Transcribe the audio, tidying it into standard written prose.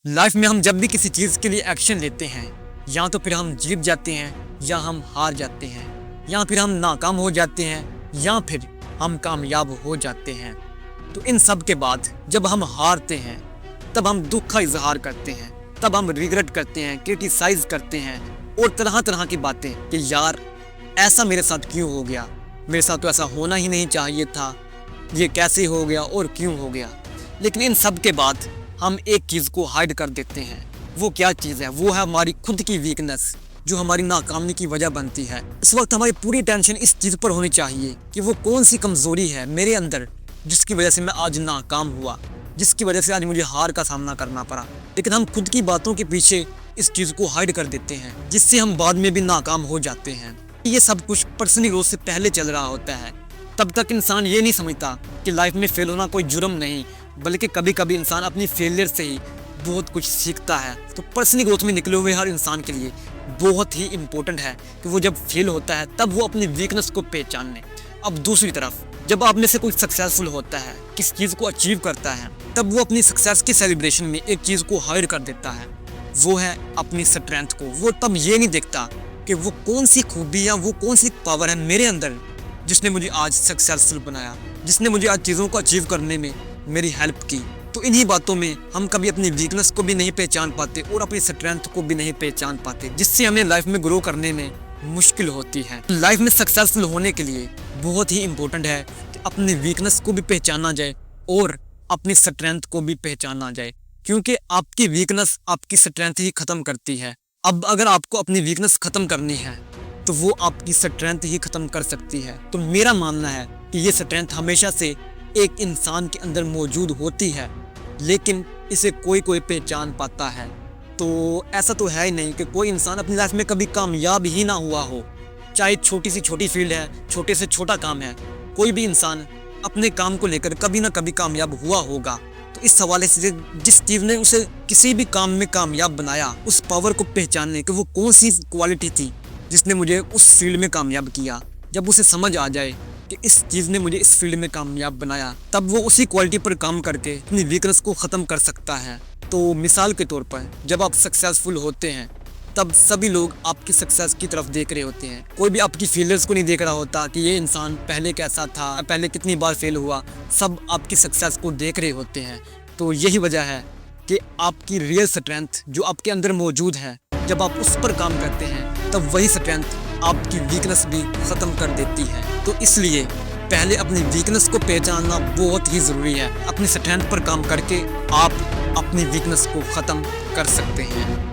Life में हम जब भी किसी चीज़ के लिए एक्शन लेते हैं, या तो फिर हम जीत जाते हैं या हम हार जाते हैं, या फिर हम नाकाम हो जाते हैं या फिर हम कामयाब हो जाते हैं। तो इन सब के बाद जब हम हारते हैं तब हम दुख का इजहार करते हैं, तब हम रिग्रेट करते हैं, क्रिटिसाइज करते हैं और तरह तरह की बातें कि यार ऐसा मेरे साथ क्यों हो गया, मेरे साथ तो ऐसा होना ही नहीं चाहिए था, ये कैसे हो गया और क्यों हो गया। लेकिन इन सब के बाद हम एक चीज़ को हाइड कर देते हैं। वो क्या चीज़ है? वो है हमारी खुद की वीकनेस, जो हमारी नाकामी की वजह बनती है। इस वक्त हमारी पूरी टेंशन इस चीज़ पर होनी चाहिए कि वो कौन सी कमज़ोरी है मेरे अंदर जिसकी वजह से मैं आज नाकाम हुआ, जिसकी वजह से आज मुझे हार का सामना करना पड़ा। लेकिन हम खुद की बातों के पीछे इस चीज़ को हाइड कर देते हैं, जिससे हम बाद में भी नाकाम हो जाते हैं। ये सब कुछ पर्सनल ग्रोथ से पहले चल रहा होता है। तब तक इंसान ये नहीं समझता कि लाइफ में फेल होना कोई जुर्म नहीं, बल्कि कभी कभी इंसान अपनी फेलियर से ही बहुत कुछ सीखता है। तो पर्सनल ग्रोथ में निकले हुए हर इंसान के लिए बहुत ही इम्पोर्टेंट है कि वो जब फेल होता है तब वो अपनी वीकनेस को पहचान ले। अब दूसरी तरफ जब आप में से कोई सक्सेसफुल होता है, किस चीज़ को अचीव करता है, तब वो अपनी सक्सेस की सेलिब्रेशन में एक चीज़ को हाइड कर देता है, वो है अपनी स्ट्रेंथ को। वो तब ये नहीं देखता कि वो कौन सी खूबी या वो कौन सी पावर है मेरे अंदर जिसने मुझे आज सक्सेसफुल बनाया, जिसने मुझे आज चीज़ों को अचीव करने में मेरी हेल्प की। तो इन्हीं बातों में हम कभी अपनी वीकनेस को भी नहीं पहचान पाते और अपनी स्ट्रेंथ को भी नहीं पहचान पाते, जिससे हमें लाइफ में ग्रो करने में मुश्किल होती है। लाइफ में सक्सेसफुल होने के लिए बहुत ही इम्पोर्टेंट है कि अपनी वीकनेस को भी पहचाना जाए और अपनी स्ट्रेंथ को भी पहचाना जाए, क्योंकि आपकी वीकनेस आपकी स्ट्रेंथ ही ख़त्म करती है। अब अगर आपको अपनी वीकनेस ख़त्म करनी है तो वो आपकी स्ट्रेंथ ही ख़त्म कर सकती है। तो मेरा मानना है कि ये स्ट्रेंथ हमेशा से एक इंसान के अंदर मौजूद होती है, लेकिन इसे कोई कोई पहचान पाता है। तो ऐसा तो है ही नहीं कि कोई इंसान अपनी लाइफ में कभी कामयाब ही ना हुआ हो, चाहे छोटी सी छोटी फील्ड है, छोटे से छोटा काम है, कोई भी इंसान अपने काम को लेकर कभी ना कभी कामयाब हुआ होगा। तो इस हवाले से जिस चीज़ ने उसे किसी भी काम में कामयाब बनाया, उस पावर को पहचानने कि वो कौन सी क्वालिटी थी जिसने मुझे उस फील्ड में कामयाब किया, जब उसे समझ आ जाए कि इस चीज़ ने मुझे इस फील्ड में कामयाब बनाया, तब वो उसी क्वालिटी पर काम करके अपनी वीकनेस को ख़त्म कर सकता है। तो मिसाल के तौर पर जब आप सक्सेसफुल होते हैं तब सभी लोग आपकी सक्सेस की तरफ देख रहे होते हैं, कोई भी आपकी फेलियर्स को नहीं देख रहा होता कि ये इंसान पहले कैसा था, पहले कितनी बार फेल हुआ। सब आपकी सक्सेस को देख रहे होते हैं। तो यही वजह है कि आपकी रियल स्ट्रेंथ जो आपके अंदर मौजूद है, जब आप उस पर काम करते हैं तब वही स्ट्रेंथ आपकी वीकनेस भी ख़त्म कर देती है। तो इसलिए पहले अपनी वीकनेस को पहचानना बहुत ही ज़रूरी है। अपनी स्ट्रेंथ पर काम करके आप अपनी वीकनेस को ख़त्म कर सकते हैं।